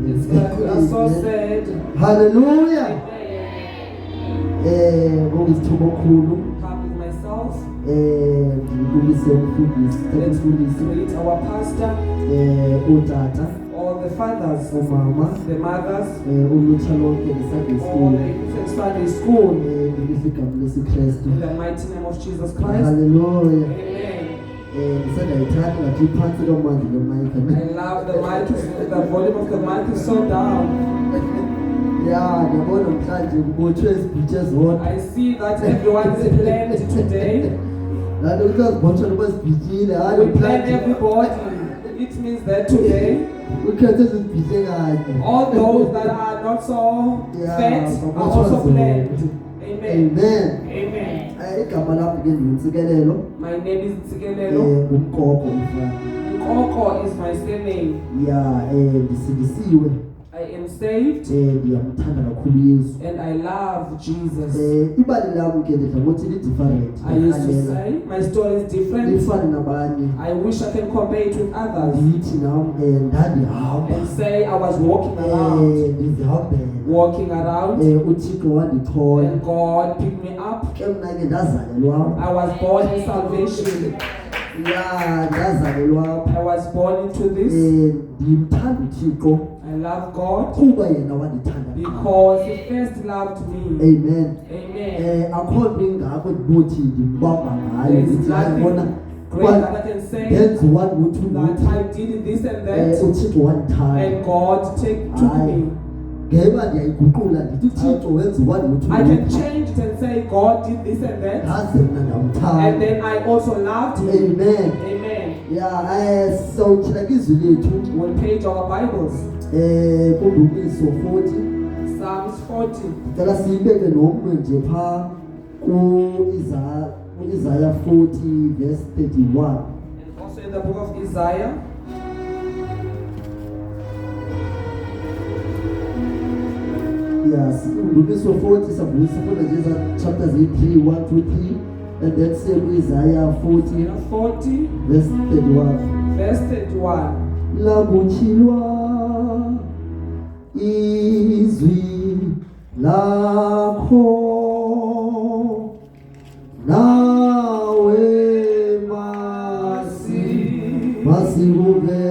It's so sad. Hallelujah. Come with myself. Let's greet our pastor. All the fathers, the mothers, all the Sunday school. In the mighty name of Jesus Christ. Hallelujah. Amen. I love the mic. The volume of the mic is so down. Yeah, I see that everyone is planned today. We plan everybody. It means that today, all those that are not so fat are also planned. Amen. Amen. Amen. My name is Ntsikelelo. Mkoko is my surname. Yeah, I am saved and I love Jesus. I used to say my story is different. I wish I can compare it with others and say I was walking around and God picked me up. I was born in salvation. I was born into this. I love God because He first loved me. Amen. Amen. There is nothing great that I can say that I did this and that and God took me. I can change it and say God did this and that, and then I also loved Him. Amen. Amen. Yeah, so we'll page our Bibles. Psalms 40. Isaiah 40 verse 31. And also in the book of Isaiah. Yes, so 40 chapters 3, 1 to 3, and then same Isaiah 40 verse 31. Verse 31. Labuchilwa izwi lakho nawe masikuve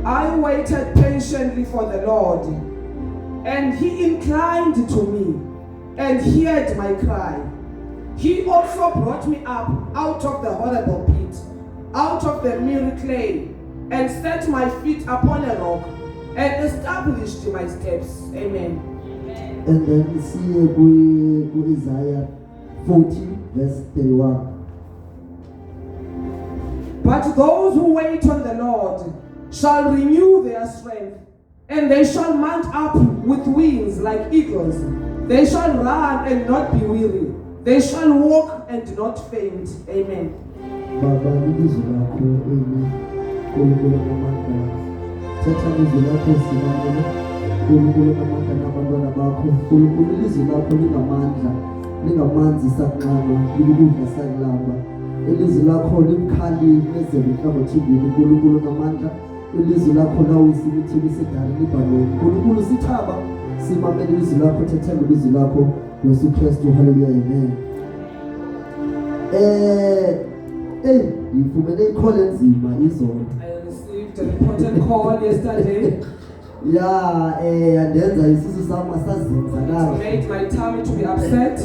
I waited patiently for the Lord, and He inclined to me and heard my cry. He also brought me up out of the horrible pit, out of the miry clay, and set my feet upon a rock, and established my steps. Amen. And then we see Isaiah 40 verse 31. But those who wait on the Lord shall renew their strength, and they shall mount up with wings like eagles. They shall run and not be weary. They shall walk and not faint. Amen. Ilizwi lakho limkhali ezweni hlabathini uNkulunkulu namandla ilizwi lakho lawo simithi sidala libhalweni uNkulunkulu sithaba simamele ilizwi lakho thethemba ilizwi lakho Yesu Kristu haleluya amen ngifumene i-call enzima izolo. I received an important call yesterday. Yeah, yandenza isisu sami sazinza It kahle. made my tummy to be upset.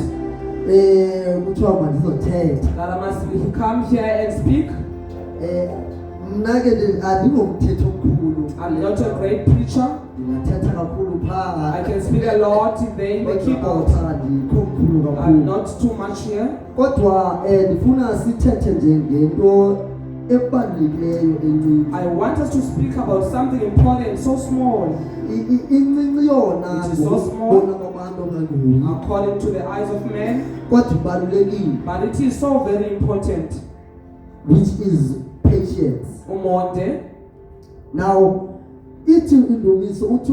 Kuthiwa mandizothetha. That I must come here and speak. Mna ke andingomthetho omkhulu. I'm not a great preacher. Ndingathetha kakhulu phaa. I can speak a lot there in the keyboard. Andikho mkhulu I'm kakhulu. not too much here. Kodwa ndifuna sithethe nje ngento ebalulekileyo encinci. I want us to speak about something important, so small, Incinci yona It is so small. ngokubona kwabantu nganguni. according to the eyes of men, Kodwa ibalulekile, but it is so very important. which is patience. Umonde. Now ithi indumiso uthi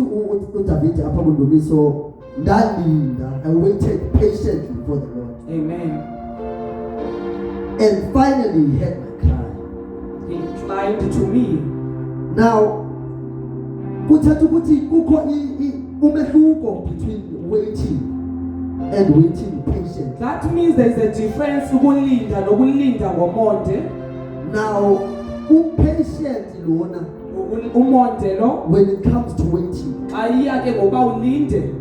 uDavid apha kundumiso ndalinda, I waited patiently for the Lord, Amen. and finally he heard my cry. He inclined to me. Now kuthatha ukuthi kukho umehluko between waiting and waiting patiently. That means there is a difference ukulinda nokulinda ngomonde. Now patient lona, Umonde lo when it comes to waiting, ayiya ke ngoba ulinde.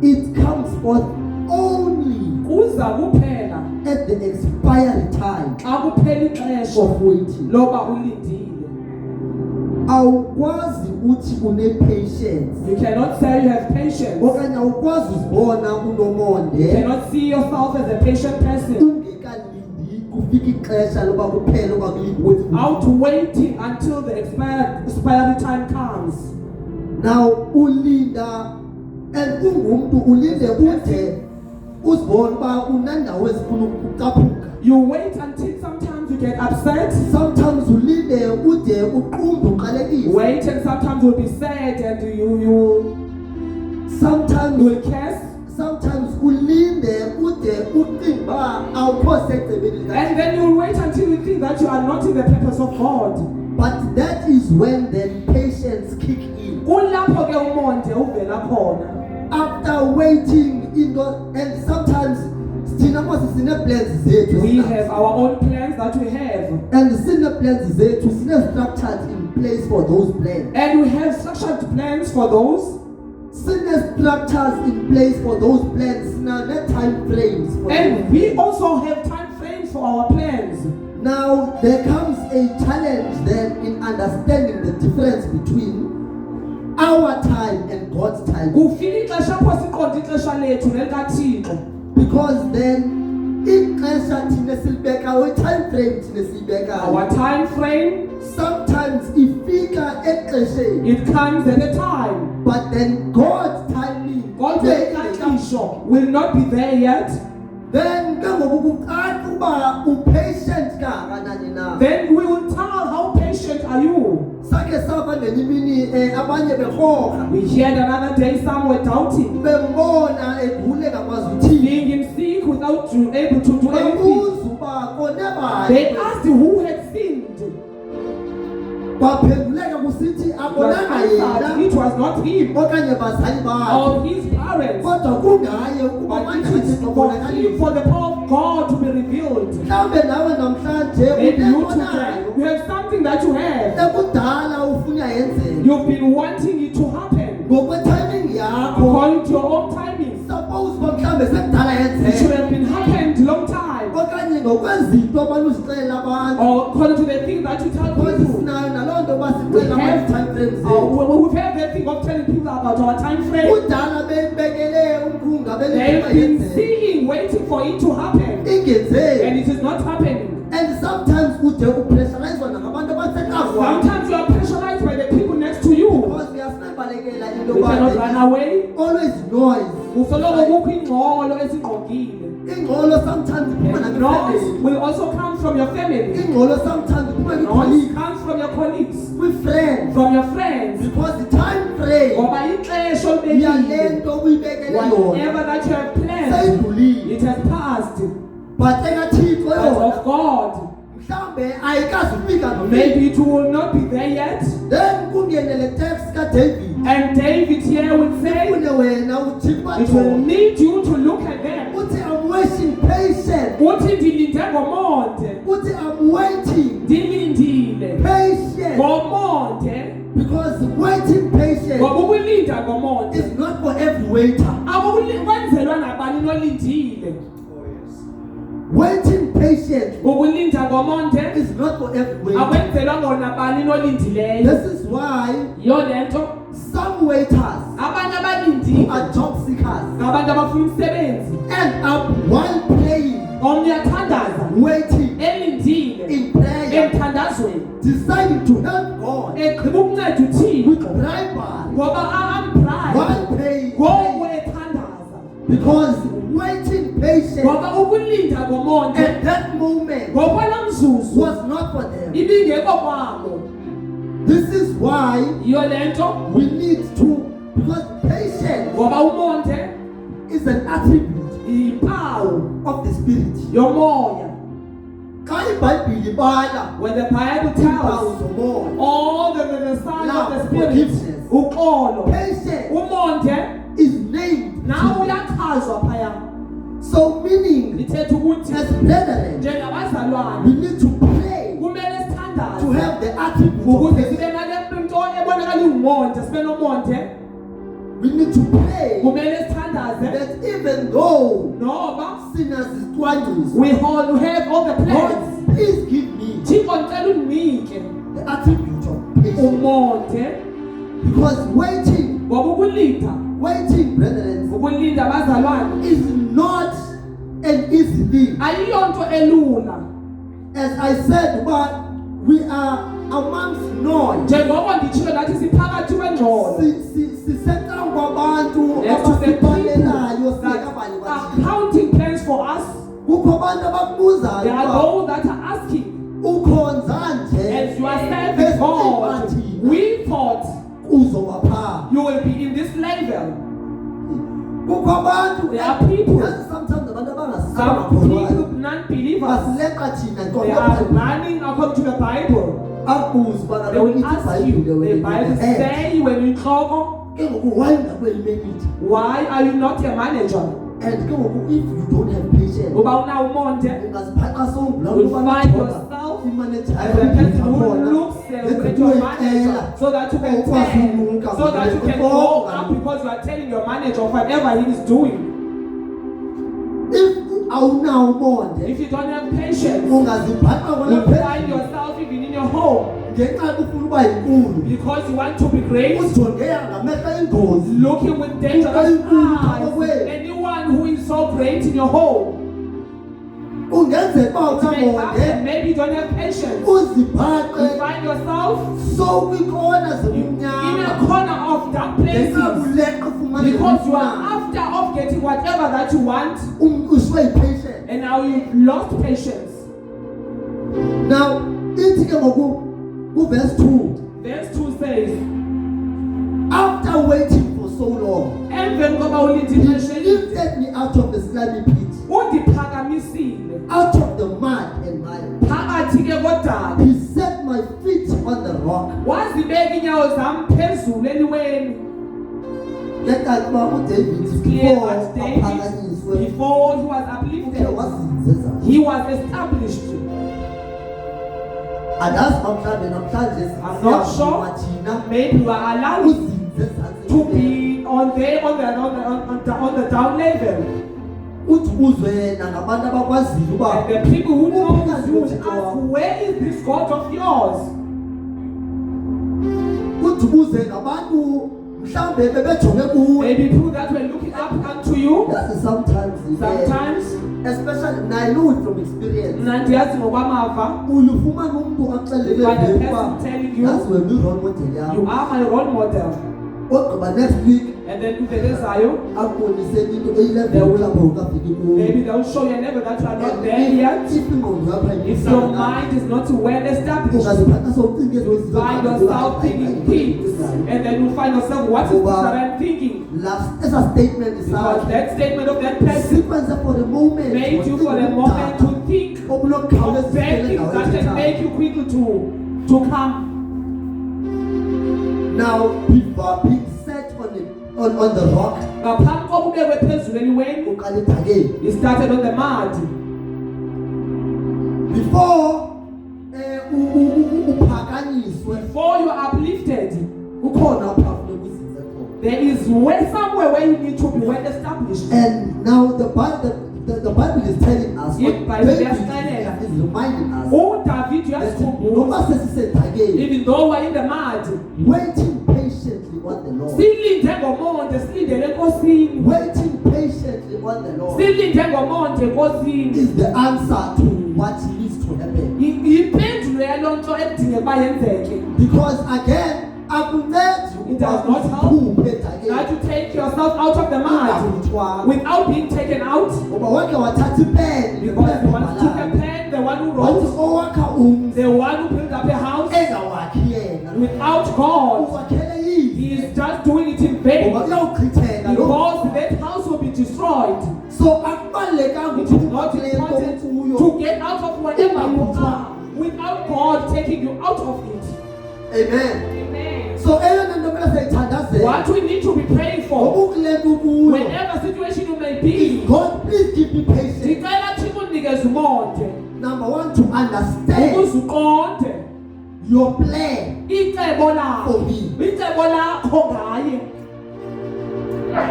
it comes forth only Kuza kuphela at the expiry time xa kuphela ixesha of waiting. loba ulindile. Awukwazi uthi une-patience You cannot say you have patience. okanye awukwazi uzibona You unomonde cannot see yourself as a patient person ungekalindi kufika ixesha loba kuphela without waiting until the expiry time comes. Now ulinda, and ungumntu ulinde ude uzibone uba unandawo ezifuna ukucaphuka. You wait until sometimes you get upset. Sometimes ulinde ude uqumbe uqalekise. Wait, and sometimes you'll be sad and you Sometimes will curse. sometimes ulinde ude ucinga uba awukho segcebeni lika. And then you'll wait until you think that you are not in the purpose of God. But that is when then patience kick in. Kulapho ke umonde uvela khona. After waiting and sometimes thina mose sine-plans zethu, We have our own plans that we have. and sine-plans zethu, sine-structures in place for those plans. And we have structured plans for those. Sine-structures in place for those plans. Now, the time frames for And those we plans. also have time frames for our plans. Now, there comes a challenge then in understanding the difference between our time and God's time. Kufika ixesha apho siqonda ixesha lethu nelikaThixo. Because then, ixesha thina silibekayo, i-time frame thina silibekayo, Our time frame, sometimes ifika exesheni, it comes at a time. but then God's timing God's ixesha will not be there yet. then ke ngoku kucaca uba upatient kangakanani na. Then we will tell how patient are you. Sakhe sava ngenye imini abanye berhoka We heard another day some were doubting, bembona egule kakwazi uthini, being him sick without able to do anything. bebuza uba kone They bani, asked who had sinned. kwaphenduleka kusithi It was abonanga answered, yena it was not him okanye bazali bakhe, or his parents, kodwa kungaye ukuba but it manje is for him, for the power of God to be revealed. mhlawumbe nawe namhlanje Maybe you today, unentonayo you have something that you have. ekudala ufuna yenzeke You've been wanting it to happen ngokwe-timing yakho. according to your own timing. Suppose uba mhlawumbe sekudala It should yenzeke have been happened long time, okanye ngokwezinto abantu uzixelela abantu, or according to the thing that you tell because people. sinayo naloo nto uba sixelela abantu time frames zethu. We've had that thing of telling people about our time frame. Kudala beyibekele umkhunga They've belikuba been yenzeke seeing, waiting for it to happen, and ingenzeki. it is not happening. And sometimes ude upressurizwa nangabantu abasecakwakho, Sometimes you are pressurized by the people next to you. because uyasibalekela into We cannot run yoba away. always noise. Kusoloko kukho ingxolo esingqongile. Ingxolo sometimes iphuma And noise nakwi-family. will also come from your family. Ingxolo sometimes iphuma Noise kwi-colleagues, comes from your colleagues, kwi-friends, from your friends. because the time frame Ngoba ixesha yale olibekile, nto uyibekele yona whatever that you have planned, seyidlulile. it has passed. But ekaThixo But yona of God, mhlawumbe ayikazufika nomini. maybe it will not be there yet. Then kungene le text kaDavid, And David here will say, ufune wena uthixo it will bajonge, need you to look at them. uthi I'm washing patient. uthi ndilinde ngomonde, Uthi I'm waiting ndilindile patient. ngomonde, Because waiting patient ngoba ukulinda ngomonde is not for every waiter. akukwenzelwa nabani nolindile. Waiting patient Ukulinda ngomonde is not for every waiter. akwenzelwa ngonabani nolindileyo. This is why Yiyo lento some waiters abanye abalindi are job seekers ngabantu abafuna umsebenzi, end up while praying, omnye athandaza waiting elindile in prayer, emthandazweni, deciding to help God egqiba ukunceda with uThixo bribery ngoba amprayi while praying. ngoku ethandaza. Because waiting patient Ngoba ukulinda ngomonde at that moment ngokwala mzuzu was not for them. ibingekho kwabo. This is why Yiyo lento we need to, because patience ngoba umonde is an attribute impawu of the Spirit. yomoya. Xa iBhayibhile ibala When the Bible iimpawu tells zomoya, all the signs of the Love, Spirit, forgiveness. uxolo, patience umonde is named. nawe uyachazwa phaya. So meaning, Lithetha ukuthi as brethren, njengabazalwane we need to pray kumele to sithandaze have the attribute of ukuze patience. sibe nale nto ebonakala ingumonde, sibe nomonde. We need to pray Kumele sithandaze that even though noba sinners is twice, we have all the plans. God, please give me Thixo ndicela undinike the attribute of patience. umonde, Because waiting, ngoba ukulinda brethren, abazalwane is not an easy thing. ayiyo nto elula. As I said, but we are amongst noise. Njengoba nditshilo nathi siphakathi kwengxolo. Sisetha kwabantu Let's to the abasiphalelayo people that singabanye are bathini. counting plans for us. Kukho abantu abakubuzayo There are uba those that are asking, ukhonza nje as you are serving God, we thought uzoba phaa. you will be in this level. Kukho abantu, There are people, yazi sometimes abantu some people, non-believers, basileqa thina they are running according to the Bible. akuze uba They kaloku will ithi ask you, iBhayibhile the Bible wena say when you trouble, ke ngoku why ungakweli manager? why are you not a manager? And ke ngoku if you don't have patience, Uba unawo-umonde, ungaziphaqa sowubula you'll ukuba find ujonga yourself imanager as a person who khona. looks Let's at do your it, manager so that you can ukwazi tell, ukunuka, so that you can before go up because you are telling your manager of whatever he is doing. If awunawo umonde, If you don't have patience, ungaziphaqa you wena find yourself even in your home ngenxa ufuna uba yinkulu. because you want to be great, Ujonge ngamehlo ingozi. looking with dangerous eyes. Anyone who is so great in your home, Ungenzeka uba it may unamonde, happen, maybe you don't have patience. You uziphaqa find yourself so kwiikona in a zobumnyama. corner of dark places Ngenxa uleqa ufumane because you are ufuna. after of getting whatever that you want, Ushwe yi-patient. and now you've lost patience. Now, ithi ke ngoku kuverse 2, Verse 2 says, after waiting for so long, emveni koba he ulinde ixesha elide, lifted me out of the slimy pit, undiphakamisile out of the mud and mire. phakathi ke kodaka, He set my feet on the rock. wazibeka iinyawo zam phezulu eliweni. Yakanti uba uDavid Clear before that David, aphakanyiswe, before he was ukhe uplifted, wazinzeza. he was established. Andazi uba mhlawumbe namhlanje I'm not sure. siyavuma thina Maybe you are allowed uzinze ezantsi to kwempela. be on the down level. Uthi uzwe nangabantu abakwaziyo uba And the people who know Uphikazi you would uThixo ask, wakho. where is this God of yours? uthi ubuze ngabantu mhlawumbe bebejonge kuwe. Maybe people that were looking up unto you. Yazi sometimes Sometimes, especially and I know it from experience, mna ndiyazi ngokwamava, uyufumana umntu axelele by the ukuba person telling you, yazi wena i-role model you yakho. are my role model. Ogqiba next week And then ivelezayo, akubonise into eyilevel lapho ungafiki kuyo. maybe they'll show you never that you are not there yet. If ingqondo yakho If your mind is not well established, ungaziphatha sowucinga you find yourself thinking things, and then you find yourself, what is this that I'm thinking? esa statement Because isakho that statement of that person sikwenze for a moment made you for a moment to think of bad things that can make you quickly to come. now before being set on the rock, Ngaphambi kokuba ubekwe phezulu eliweni. uqala edakeni. He started on the mud. Before uphakanyiswe Before you are uplifted, ukhona uphawu lokuzinza khona. there is somewhere where you need to be well established. And now the Bible is telling us, what IBhayibheli David iyasixelela. is reminding us uDavid that uyasikhumbuza, noma sesisedakeni, even though we're in the mud, waiting patiently on the Lord. silinde ngomonde, silindele enkosini. Waiting patiently on the Lord Silinde ngomonde enkosini. is the answer to what needs to happen. Impendulo yaloo nto edingeka uba yenzeke. Because again, akuncedi It does not help uphuphe edakeni that you take yourself out of the mud ungavuthwanga. without being taken out. Ngoba wake wathatha ipeni Because the one who took a pen, the one who wathi wrote, owakha umzi the one who built up a house engawakhi yena without God, uwakhele yini he is just doing it in vain. ngoba uyawuchitheka lo. Because that house will be destroyed. So akubalulekanga It ukuthi is not kule nto important ukuyo. to get out of whatever you are without God taking you out of it. Amen. Amen. So eyona nto kumele sayithandazele What we need to be praying for, ngokukule nto ukuyo. whatever situation you may be, God, please give me patience. ndicela Thixo unikeze umonde, Number one, to understand ukuze uqonde your plan icebo lakho, for me. icebo lakho ngaye.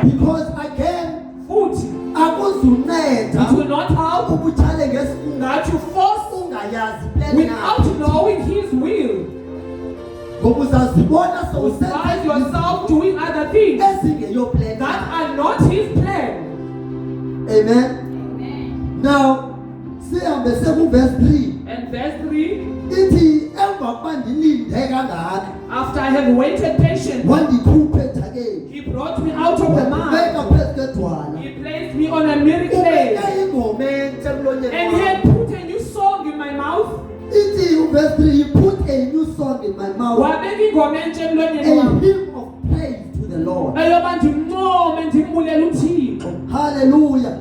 Because again, Futhi akuzunceda it will not help ubuthale ngesifungo that you force ungayazi plan without yakho. knowing His will. Ngoba uzazibona Find sowusenza yourself doing other things ezingeyo plan that yakho. are not His plan. Amen. Now, sihambe sekuverse 3. And verse 3, Ithi emva kokuba ndilinde kangaka after I have waited patiently, wandikhupha edakeni. He brought me out of the Wandibeka mud. phezu kwedwala. He placed me on a miracle place. Ubeke ingoma entsha emlonyeni And He wakho. had put a new song in my mouth. Ithi uverse 3, he put a new song in my mouth, Wabeka ingoma entsha emlonyeni a wami. hymn of praise to the Lord. Eyoba ndincome ndimbulele uThixo. Hallelujah.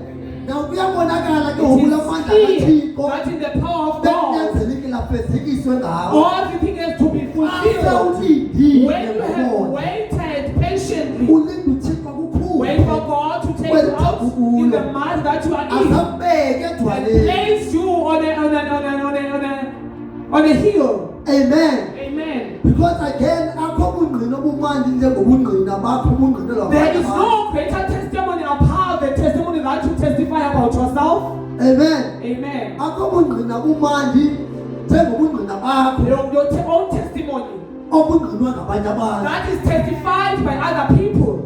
Now kuyabonakala ke It ngokula is mandla clear kaThixo that in the power of God, bekunyanzelekile afezekiswe ngawo. everything has to be fulfilled. Asewulindile When you have ngomona, waited patiently, ulinde uThixo wait for akukhuphe, God to take you out in the mud that you are in, azakubeke and edwaleni. place you on a hill. Amen. Amen. Because again, akho ubungqina obumandi njengobungqina bakho ubungqina There is lwabantu. no greater testimony apart the testimony that you testify about yourself. Amen. Amen. Akho ubungqina bumandi njengobungqina bakho Your own testimony obungqinwa ngabanye abantu. that is testified by other people.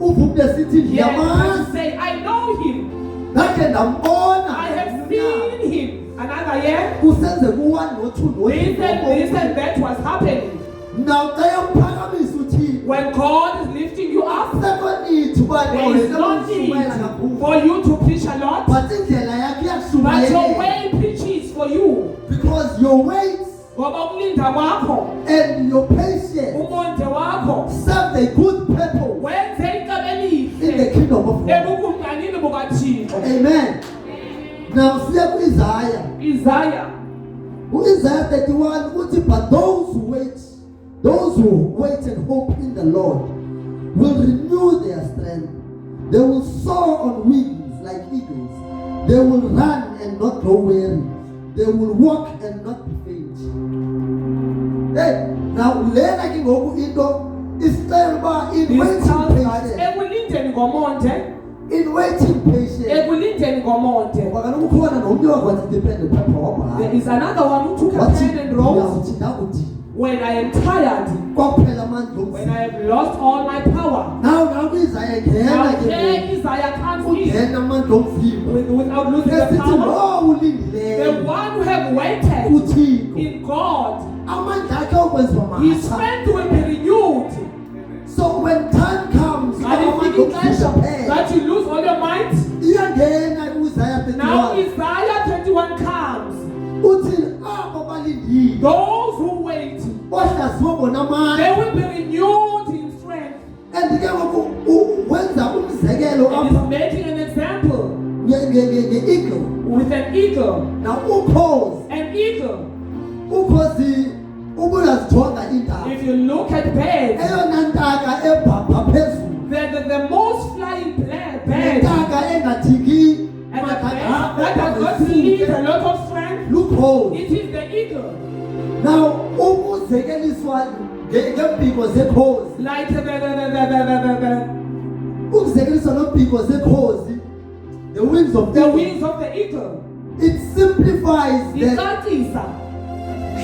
Uvumbe sithi Yes, ndiyamazi, to say, I know him. ndakhe ndambona. I have seen him. Another year, Kusenzeka u-1 no-2 this and that was happening. Now xa yamphakamise uThixo, When God is lifting you up, sekho nithi uba there is no need ukushumayela kakhulu. for you to preach a lot, But indlela yakhe but your iyakushumayela. way preaches for you. Because your weight Ngoba ukulinda kwakho, and your patience umonde wakho, serve a good purpose wenze icebo in the elihle kingdom of God. ebukumkanini bukaThixo. Amen. Now siya ku-Isaiah. Isaiah U-Isaiah 31 uthi, but those who wait and hope in the Lord will renew their strength. They will soar on wings like eagles. They will run and not grow weary. They will walk and not be faint. Hey, now lena ke ngoku into isicela uba in this waiting tells us patience, ekulindeni ngomonde, in waiting patience. ekulindeni ngomonde. Ngoba kaloku ukhona nomnye wakwathi independent pepper There wabhala. is another one who took a Wathi pen and wrote, ndiyawuthi ndakuthi when I am tired, kwakuphela amandla when omzimba. I have lost all my power. Now kwi-Isaiah Now ngena ke here ngoku. Isaiah comes in Ungena amandla omzimba. without losing the Esithi power. lo The ulindileyo one who have waited uThixo, in God, amandla akhe okwenziwa his matsha. strength will be renewed. So when time comes And if amandla you ixesha omzimba that you lose all your might, iyangena ku-Isaiah now 31 Isaiah 21 comes. uthi abo balindile Those who wait, bohlasiwe bona they amandla. will be renewed in strength. And ke ngoku wenza umzekelo It apha is making an example nge-eagle. with an eagle. Now ukhozi An eagle, ubuyazijonga iintaba. if you look at birds, Eyona ntaka ebhabha phezulu the most flying bird engathiki And the bear that does not need a lot of strength, lukhozi. it is the eagle. Now ukuzekeliswa ngempiko zekhozi, Like the ukuzekeliswa ngempiko zekhozi, the wings of eagle, wings of the eagle. it simplifies that Icacisa.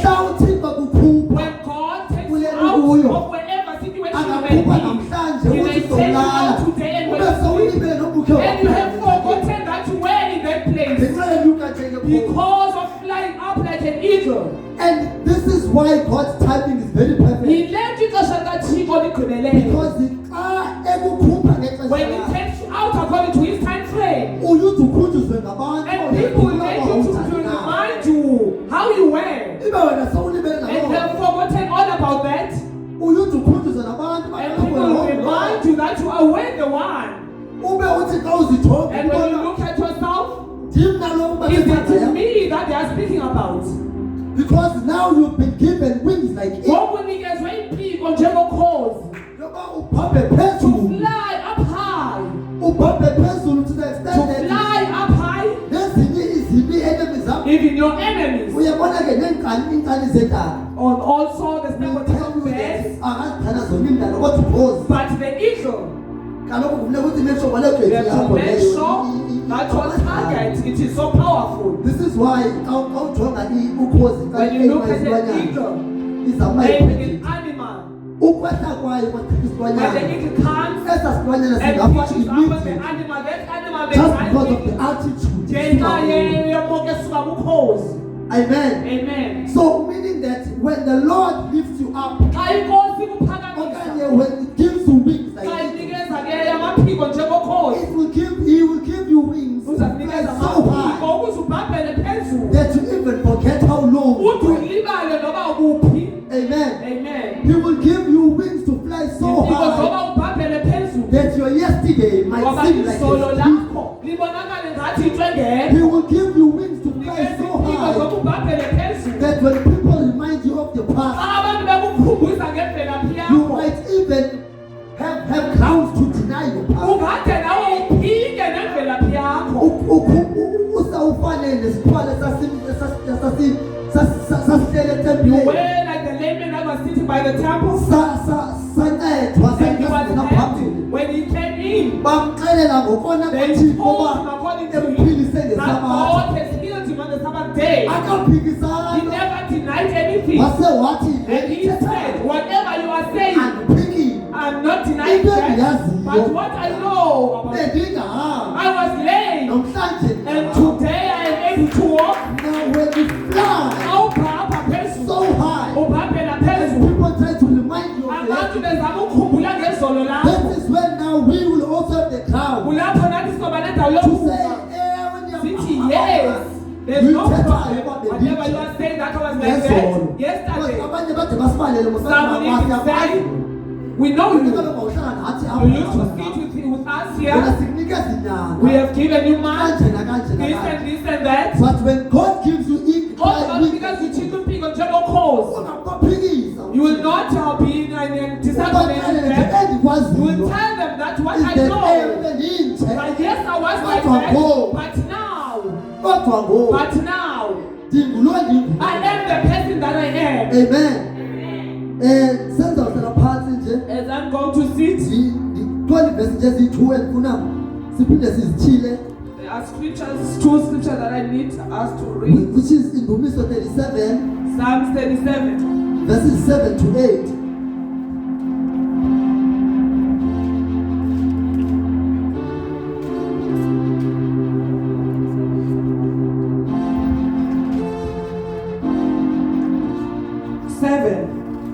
shouting bakukhupha When God takes you Kuye out kuyo. of wherever situation you akakhupha may be, namhlanje He may ukuthi take you uzolala out today and ube when you sleep, sewulibele nobukhe and you have forgotten that you were in that place ngenxa yelukatsheke khona. because of flying up like an eagle. And this is why God's timing is very perfect, Yile ixesha kaThixo ligqibeleyo. because xa ekukhupha ngexesha When He lakhe takes you out according to His time frame, uyuthi ukhunjuzwe ngabantu and people will make you to remind you how you were, ibe wena sewulibele and you nabo have forgotten all about that, uyuthi ukhunjuzwe nabantu and people will remind you that you are with the one. ube uthi xa uzijonga And when you ubona look at yourself, ndim nalo is it bathetha me that they are speaking about? because now you've been given wings like eagles Ngokunikezwe impiko njengokhozi, yoba ubhabhe to phezulu fly up high, ubhabhe phezulu to the to extent that fly up high, nezinye izibi enemy zakho even your enemies. uyabona ke iinkani zentaka On also the snapper of bears, akazithanda zonke indalo kodwa ukhozi but the eagle, kaloku kufuneka ukuthi make sure kwale you gate have to yakho make leyo sure that your target, it is so powerful. this is why xa ujonga ukhozi xa When you look eyima at the isilwanyana eagle, izawuma naming iphethe an animal, ukwehla kwayo kwathatha when the isilwanyana eagle comes esa silwanyana and singafa pitches up at the immediately animal, that animal may just try because of to the altitude ngenxa yomoya esuka kukhozi. amen Amen. so meaning that when the Lord lifts you up Xa inkosi kuphakamisa, okanye when it gives you wings like xa this, inikeza ke amaphiko njengokhozi, he will give you wings to fly uzakunikeza so high amaphiko ukuze ubhabhele phezulu, that you even forget how low you ude were. ulibale noba ukuphi. Amen. Amen. He will give you wings to fly so Impiko high zoba ubhabhele phezulu, that your yesterday might ngoba seem like izolo a lakho libonakale ngathi into engekho. He will give you wings to fly Nikeza so impiko high zoba ubhabhele phezulu, that when people remind you of the xa past, abantu bekukhumbuza ngemvelaphi you yakho, might even have grounds to deny your past. ungade nawe uphike nemvelaphi yakho. Usawufane nesithwala sasihlele You etempileni were like the layman that was sitting by the temple, sancedwa and he was saphambili happy when he came in. bamxelela ngokona They kathixo told him uba according to him emphilise that ngesabatha God has healed him on the Sabbath day. He akaphikisana never denied anything. wase wathi And he said, whatever you are saying, andiphiki I'm not denying that. But what I know about it, bendingahamba I was lame. namhlanje And today I am able to walk. now when you fly Awubhabha phezulu, so high ubhabhela and phezulu. people try to remind you of Abantu it, bezama ukukhumbula ngezolo lakho. that is when now we will also have the crown Kulapho nathi sizoba nendawo to say yokuba sithi when yes. There's You no tell problem. her about the Whatever beach. you are saying, that was like Yes, that Lord. yesterday. abanye bade basibalele Some even say, we know you. You used to sit with us here. sinika zinyanga We have given you money, kanje nakanje this nakanje. and this and that. But when God gives you All because you cheat people njengokhozi. ungabaphikisa You will not be in disagreement with them. You will tell them that what I know. But yes, I was like that. But now, but now, I am the person that I am. amen senzawuhlala phansi nje As I'm going to sit, 12 verse nje ziyi-2 endifuna siphinde sizithile there are scriptures, two scriptures that I need us to read. which is Indumiso 37 Psalms 37. verses 7 to 8.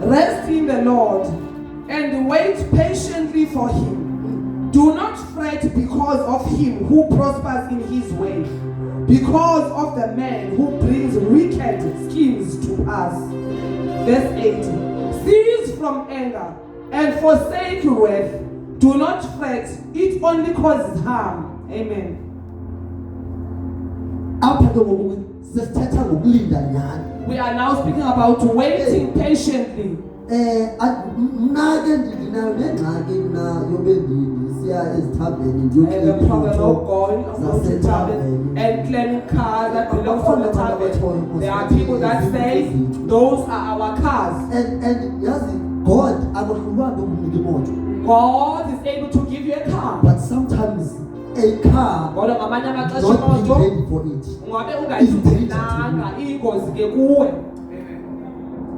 Rest in the Lord and wait patiently for him. Do not fret because of him who prospers in his way, because of the man who brings wicked schemes to us. Verse 8. Cease from anger and forsake wrath. Do not fret, it only causes harm. Amen. Apha ke ngoku sesithetha ngokulinda nyhani We are now speaking about waiting patiently. mna ke ndinayo nengxaki mna yobe ndisiya ezithaveni And the problem of going to the tavern and claiming cars that belong from the tavern. There are people that say those are our cars. and yazi God akahlulwanga ukunika imoto, God is able to give you a car. but sometimes a car Kodwa ngamanye amaxesha not being imoto ready for it. ungabe ungayilungelanga, iyingozi ke kuwe.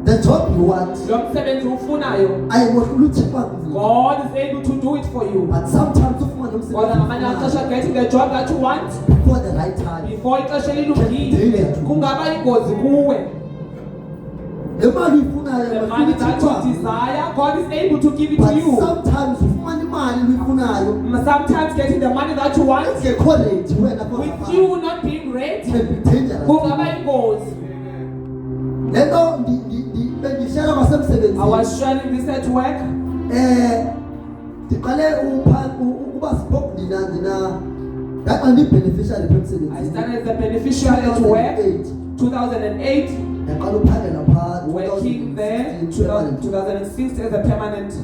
The job you want, Lo msebenzi ufunayo, ayimohlula uthixo. God is able to do it for you. But sometimes ufuna lo Kodwa ngamanye msebenzi amaxesha getting the job that you want before the right time. before ixesha elilungile kungaba yingozi kuwe. Le mali uyifunayo The ayimohlula money that you uthixo. desire, God is able to give it But to you. sometimes ufumana imali uyifunayo Sometimes getting the money that you want engekho ready wena with you not being ready can be dangerous. kungaba yingozi. Le nto bendishela kwasemsebenzini. I was sharing this at work. Ndiqale ukuba spoke ndina ndaqa ndi-beneficiary I emsebenzini. started as a beneficiary at work 2008, Ndaqala uphangela phaa working there 2006 as a permanent.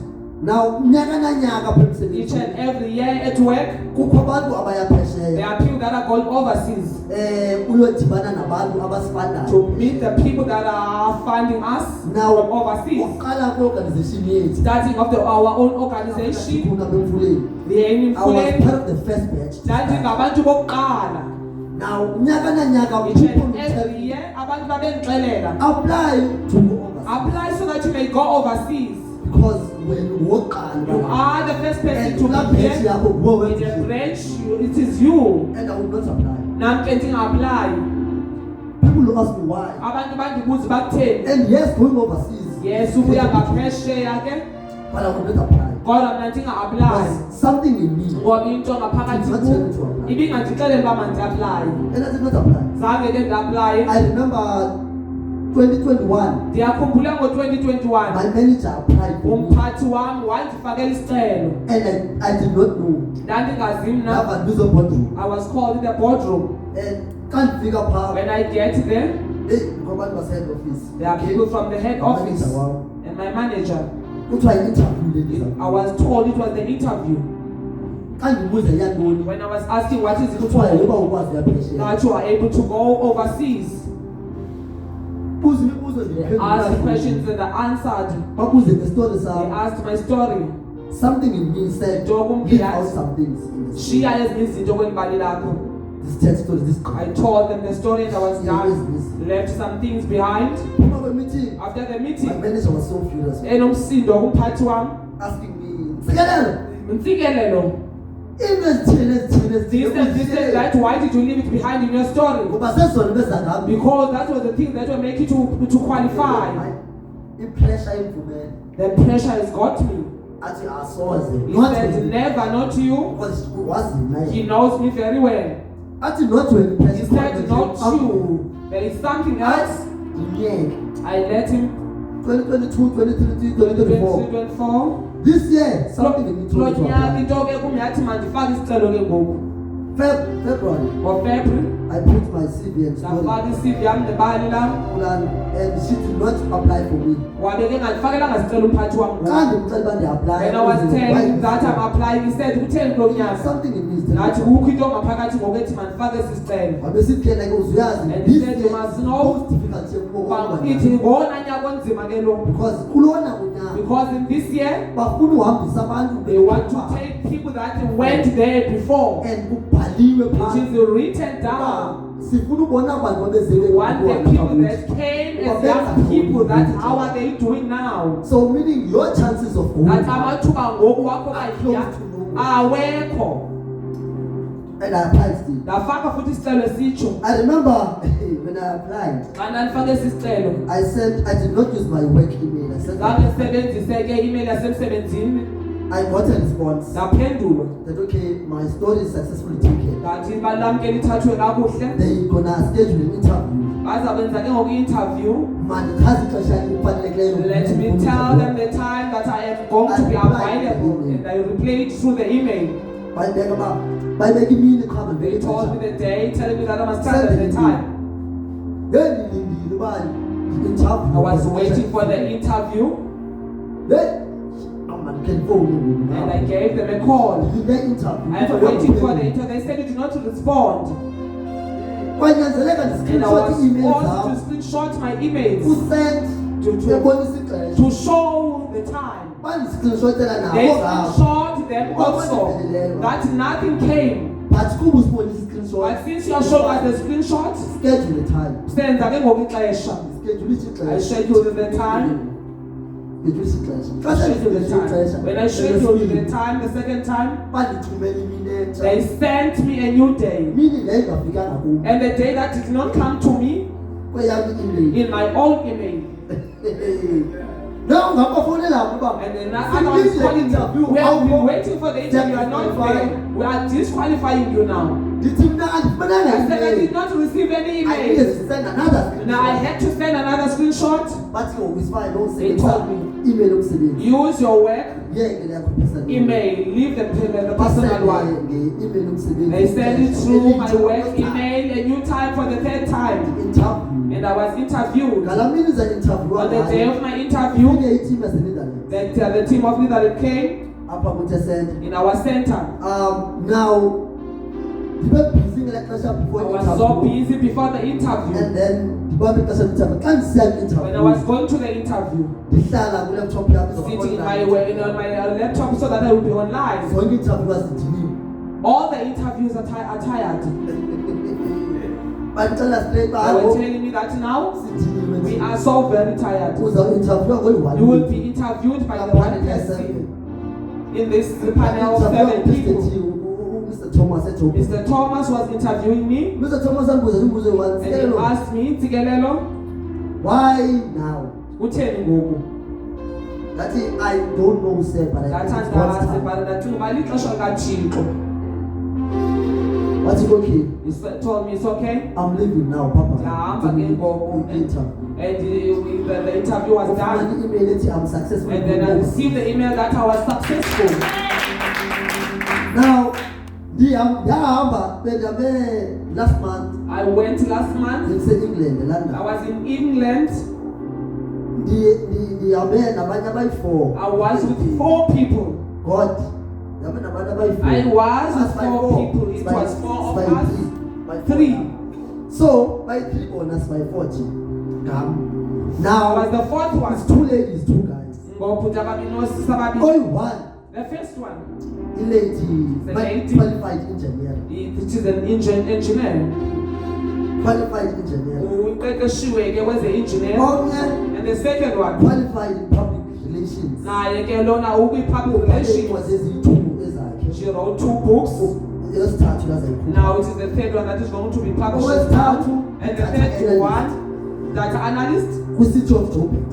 Now nyaka nanyaka apha Each emsebenzini and every year at work, kukho abantu abaya there phesheya are people that are going overseas uyodibana nabantu abasifandayo. to meet the people that are funding us Now from overseas. uqala kwi-organization yethu Starting off our own organization, kuna bemfuleni. the Aiming I was Fulani, part of the first batch. ndandingabantu bokuqala. Now nyaka nanyaka Each people and will every tell you, year, abantu babengixelela, apply to go overseas apply so that you may go overseas. because when woqala You are the first person and to kulaa be batch here. yakho nguwe In the wenza branch, it is you. and I will not apply. Nam ke ndinga-apply. People will ask me why. Abantu bandibuza bakutheni. And yes, going overseas. Yes, ubuya ngaphesheya ke, But I will not apply. kodwa mna ndinga-apply. Because something in me. Ngoba into ngaphakathi kum ibingandixelela uba mandiaplaye. And I did not apply. Zange ke ndiaplaye. I remember 2021. Ndiyakhumbula ngo-2021 My manager applied for me. umphathi wam wandifakela isicelo. And I did not know. Ndandingazi mna. Have a news boardroom. I was called in the boardroom. And can't figure out. When I get there, Ngoba was head office. there are people from the head office Manager wam. and my manager. Kuthiwa i-interview ladies. I was told it was the interview. Xa ndibuza yantoni. When I was asking what is it Kuthiwa for, yoba ukwazi yaphesheya. that you are able to go overseas. Buza imibuzo They asked questions and I answered. babuze ngestory They sam. asked my story. Something in me said, leave out some things in this. Shia ezinye izinto kweli lakho. This text story, this I told them the story and I was Yeah, done. Left some things behind. Phuma kwemeeting, After the my meeting, manager was so furious, enomsindo kumphathi wam. asking me, Sikelelo, Ntsikelelo. into ezithile This and that. Why did you leave it behind in your story? ngoba sezona beza ngami. Because that was the thing that will make you to qualify. I-pressure imvumela. The pressure has got me. Athi asoze. He Not said, when- never, not you. because wazi He naye. knows me very well. Athi not when He pressure said, not you. There is something else. Yeah. I let him. 2022, 2023, 2024. 2024. This year, something in me Lo told me to nyaka apply. into ke kum yathi mandifake isicelo ke ngoku. February, NgoFebruary I put my CV and story ndafaka i-CV yam nebali lam. plan, and she did not apply for me. Wabe ke ngandifakelanga sicelo umphathi wam ngoku. Xa ndimxela uba ndiapply, When I was telling that I'm applying, he said, kutheni kulo nyaka? something in me is telling Nathi me. kukho into ngaphakathi ngoku ethi mandifake esi sicelo. Wabesithi ke like uzuyazi, And this he said, year you must know, most difficult year kubo Uba bonke ithi abantwana. ngona nyaka onzima ke lo. Because kulona unyaka Because in this year, bafuna uhambisa abantu they want to take people that went there before. and kubhaliwe It phansi. is written down. Sifuna ubona abantu abezele We want the ukuhamba people kakuhle. that came as young people, that how are they doing now? So meaning your chances of going That amathuba ngoku wakho are kaya close to no. awekho. And I applied still. Ndafaka futhi isicelo esitsho. I remember when I applied, Xa ndandifake esi sicelo, I did not use my work email. I said zange ndisebenzise ke i-email yasemsebenzini. I got a response Ndaphendulwa that okay, my story is successfully taken. ngathi ibali lam ke lithathwe kakuhle. They gonna schedule an interview. Bazakwenza ke ngoku i-interview. Man, chazi ixesha elifanelekileyo. Let me tell them the time that I am going to be available, and I replay it through the email. Bayibeka uba bayibeka imini qha They bandibeka told me ixesha. the day, telling me that I must tell them the time. Ngendilindile uba i-interview. I was waiting for the interview. And I gave them a call. And waiting for the interview. They said you did not respond. And I was forced to screenshot my emails to show the time. They screenshot them also that nothing came. But since you are showing us the screenshot, schedule the time. I scheduled the time. When I scheduled the time, the second time, they sent me a new day. And the day that did not come to me in my own email. And then I was calling you. We have been waiting for the interview. You are not there. We are disqualifying you now. I said I did not receive any email. Now I had to send another screenshot. They told me, use your work email, leave the personal one. They sent it through my work email, a new time for the third time. And I was interviewed. On the day of my interview, the team of Netherlands came in our center. Now, I was so busy before the interview. And then when I was going to the interview, sitting in my laptop so that I would be online. All the interviews are tired. They were telling me that now we are so very tired. You will be interviewed by the one person in this panel of 7 people. Mr. Thomas was interviewing me. Mr. Thomas and he asked me, Tigelelo, why now? That I don't know, sir, but I think it's God's time. What's it okay? He told me it's okay. I'm leaving now, Papa. And the interview was done. I'm successful. And then I received the email that I was successful. Now, last month. I went last month. In England, London. I was in England. I was with 4 people. God. I was with 4 people. It was 4 of us. 3. So by 3 bonus by 40. Now I was the 4th one. It's 2 ladies, 2 guys. Only one. The first one. The lady qualified engineer. It is an engineer. Qualified engineer. Was the engineer. And the second one. Qualified in public relations. Public relations. She wrote 2 books. Now it is the 3rd one that is going to be published now. And the 3rd one, data analyst.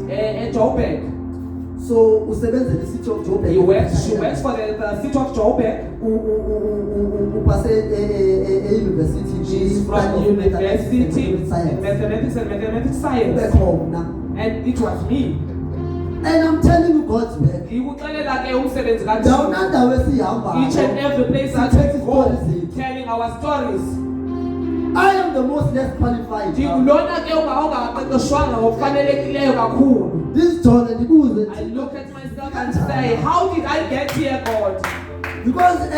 At Joburg. So, the city of Joburg. She works for the city of Joburg. She's from university in mathematics and mathematics science. And it was me. And I'm telling you God's work. Each and every place that we go, telling our stories. I am the most less qualified. This John and I look at myself and say, how did I get here, God? Because each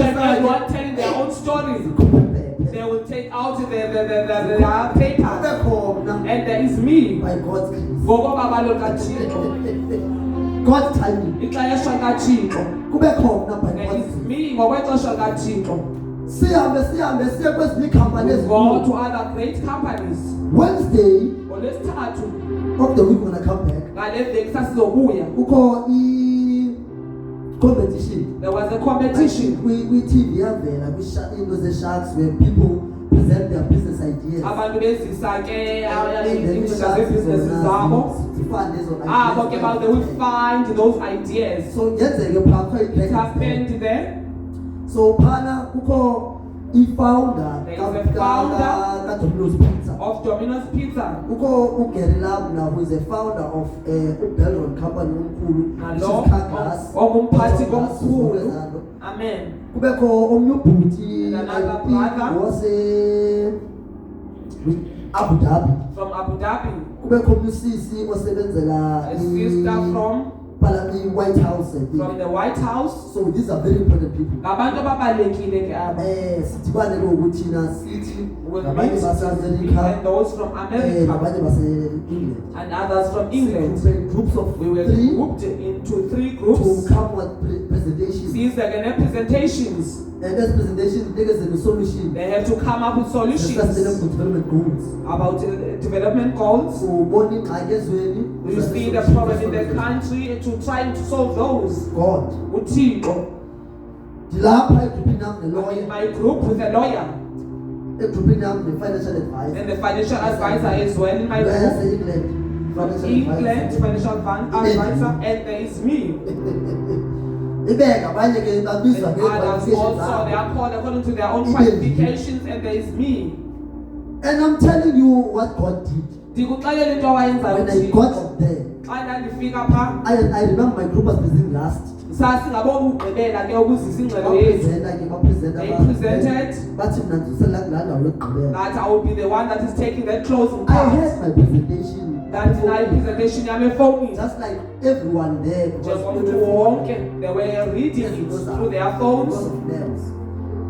and everyone telling their own stories. They will take out the paper. And there is me. By God's grace. God's timing. There is me. See, companies. Go to other great companies. Wednesday of the week when I come back, competition. There was a competition. We TV in the sharks where people present their business ideas. They will find those ideas. So it happened there. So Pana he founder of Domino's Pizza. Gary Lab now, who is a founder of Belron company. Amen. Was Abu Dhabi. from Abu Dhabi, Kubekho umsisi osebenzela a sister from White House, I think. the White House. So these are very important people. Ngabantu ababalulekile ke aba. Sidibane lo ukuthi thina sithi We'll nabanye meet base-America, and those from America nabanye base-England. and others from England. Sigrouped groups of We were 3 grouped into 3 to groups. come with presentations. Sizakene presentations. And those presentations niggas in the solution. They have to come up with solutions Sustainable development goals. about development goals. So bonding ezweni. You see the problem in the country to trying to solve those. God. Uthixo. Dilapha egroupini yami I'm in ne-lawyer. my group with a lawyer Egroupini yami ne-financial advisor. and the financial advisor as well in my group. England. Financial England advisor. financial advisor, and there is me. Ibeka abanye ke babizwa And others nge-qualifications also, zabo. they are called according to their own Even qualifications, and there is me. And I'm telling you what God did. Ndikuxelela into awayenzayo When I uThixo. got there, Xa ndandifika phaa, I remember my group was presenting last. sasingabokugqibela ke ukuzisa ingxelo yethu. They presented bathi mna ndizisela kulaa ndawo yokugqibela. that I will be the one that is taking that closing I part. had my presentation. That nayo presentation yami efowunini. Just like everyone there. Njengomntu wonke, they were reading it through their phones. Because of names.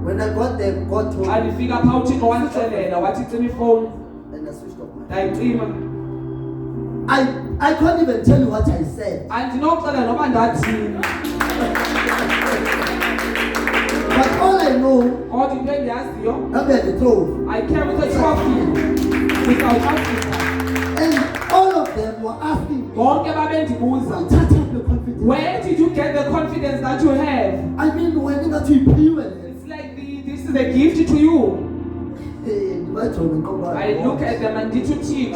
When I got there, God told Xa me, ndifika phaa uThixo wandixelela wathi cima ifowuni. and I switched off my. Ndayicima. I can't even tell you what I said. Andinokuxelela noba ndathini. But all I know, Kodwa into endiyaziyo, I'm at the throne. I came with a trophy to South Africa. And all of them were asking me, Bonke babendibuza, touch up the confidence. where did you get the confidence that you have? I mean, when you got to pure. It's like this is a gift to you. I look at them and ndithi uThixo,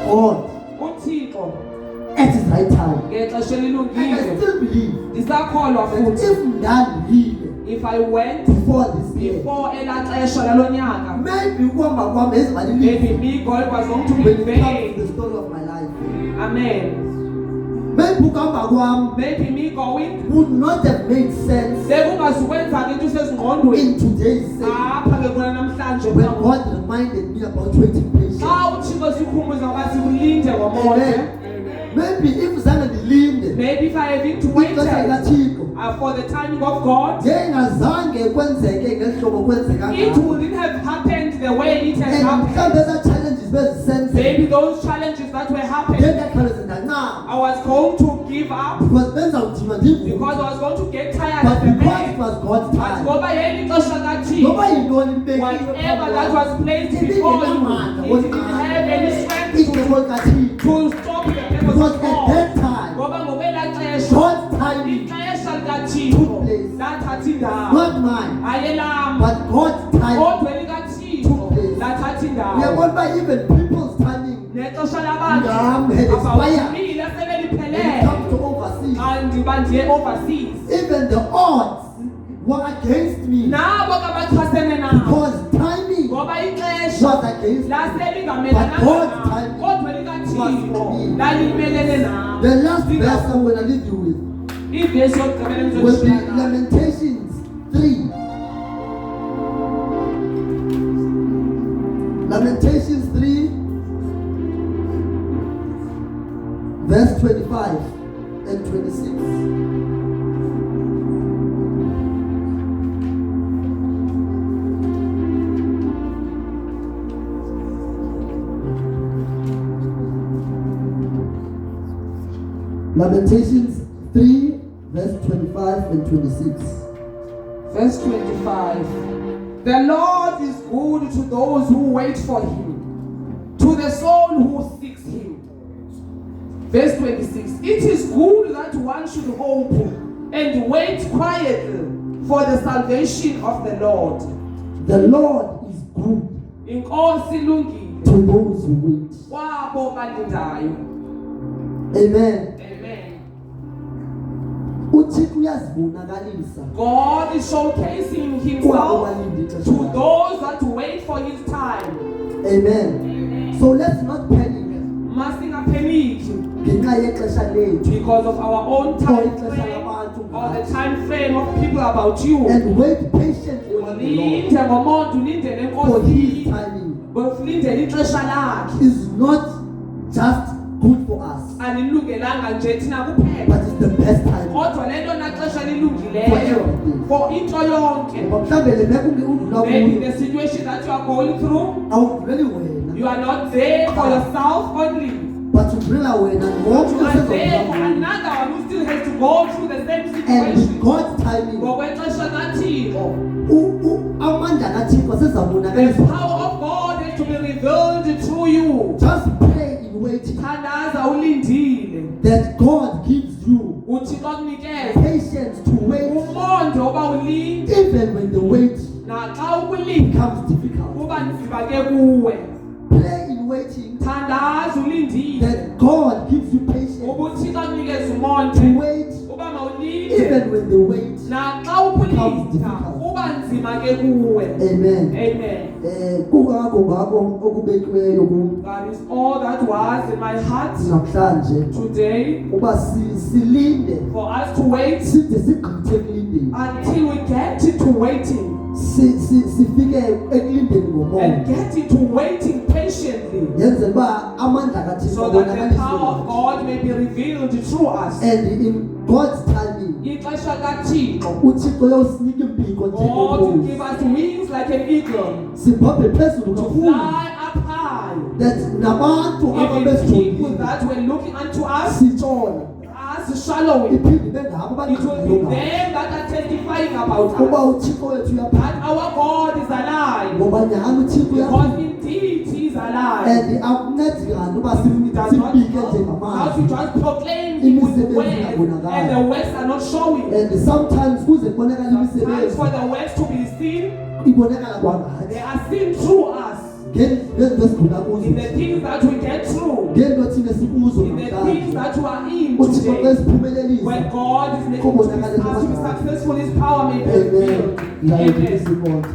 God, uThixo, at his right time. ngexesha And I elilungile, still believe ndisakholwa that futhi. if done here If I went before this year, before elaa xesha lalo nyaka, maybe ukuhamba kwami ezimali maybe me God was going to when be it comes to vain. the story of my life. Amen. Maybe ukuhamba kwami Maybe me going would not have made sense bekungazukwenza into sezingqondweni in today's service apha ke kuna namhlanje when God reminded me about waiting patience. xa uThixo sikhumbuza ngoba sikulinde ngomonde. Amen. Maybe if zange ndilinde Maybe if I have been to wait ixesha likaThixo for the timing of God, ngengazange kwenzeke ngehlobo kwenzeka it ngalo. wouldn't have happened the way it has And mhlawumbe happened. ezaa challenges bezisenze Maybe those challenges that were happening, ngendakhawuleze ndancama I was going to give up because benzawudinwa ndinguye. because I was going to get tired But as a because it man. was God's But time, ngoba yeli xesha noba kaThixo, yintoni ibekiwe whatever that phambi was kwakho, placed before you, it didn't have any strength icebo likaThixo. to stop the purpose Because of at God. that time, Ngoba ngobela xesha, God's timing, ixesha took likaThixo place. lathatha indawo. not mine, Ayelam, but God's timing. kodwa elikaThixo Took place. lathatha We indawo. are going by even people's timing Nexesha labantu Ngam had expired. abawumile when it sebeliphelele. comes to overseas. Andiba ndiye overseas. Even the odds were against me Nabo ke abachasene nabo. because timing Ngoba ixesha was against me. laselingamelana But God's nabo. timing Kodwa was elikaThixo for me. lalimelene nabo. The last verse I'm going to leave you with Ivesi yokugqibela will be endizoyishaya. Lamentations 3. Lamentations 3, verse 25 and 26. Lamentations 3, verse 25 and 26. Verse 25. The Lord is good to those who wait for him, to the soul who seeks him. Verse 26. It is good that one should hope and wait quietly for the salvation of the Lord. The Lord is good Inkosi ilungile to those who wait. kwabo balindayo. Amen. Amen. uThixo uyazibonakalisa God is showcasing himself to those that wait for his time. Amen. So let's not panic Masingapheniki ngenxa yexesha lethu because of our own time ixesha frame labantu or the ngathi. time frame of people about you. And wait patiently on the Lord Ulinde ngomonde ulindele for his enkosi timing. Ngofulindela ixesha lakhe. is not just good for us, Alilungelanga nje thina kuphela. but it's the best time. Kodwa lento naxesha For lilungileyo everything. for into yonke. Ngoba mhlawumbe le meko ungudlula Maybe kuyo the situation that you are going through, awudluleli wena, you are not there for yourself only. but udlulela wena ngoba You are there for usezokudlula. another one who still has to go through the same And situation. with God's timing, Ngokwexesha kaThixo, amandla kaThixo the sezabonakaliswa. power of God is to be revealed through you. Just pray in waiting Thandaza ulindile. that God gives you uThixo akunikeze patience to wait, umonde oba ulinde even when the wait naxa ukulinda becomes difficult. kuba nzima ke kuwe. Pray in waiting Thandaza ulindile that God gives you patience uba uThixo akunikeze to umonde wait, uba mawulinde even when the wait. naxa ukulinda kuba nzima ke kuwe. Amen. Amen. Kungako ngako okubekiweyo kum That is all that was in my heart namhlanje today, uba silinde for us to wait side sigqithe ekulindeni, until we get to waiting sifike ekulindeni and ngomoya, get into waiting patiently, yenzela uba amandla kaThixo so that the power of abonakaliswe. God may be revealed through us. And in God's timing, Ixesha kaThixo, uThixo uyawusinika impiko God to njengenkosi, give us wings like an eagle, sibhobhe phezulu to kakhulu, fly up high. that nabantu Even people ababesijongile that were looking unto us, sitshona us shallowing, iphinde bengabo it will be abangqinayo ngayo, them that are testifying about kuba us, uThixo wethu uyaphila, that our God is alive, ngoba nyhani uThixo because uyaphila. indeed He is alive. And akuncedi kanti uba It does not simbike help how to njengamazwi, just proclaim Him with the Imisebenzi words, ingabonakali. and the words are not showing. and sometimes kuze kubonakala Sometimes imisebenzi for the words to be seen, ibonakala kwangathi they are seen through us. ngezinto esigula kuzo, In the things that we get through, ngento thina sikuzo in the things namhlanje, that you are in uThixo xa today, esiphumelelisa. when God is making us to be successful, His power may be Amen. revealed. Ngiyayibonga Amen. isibongo.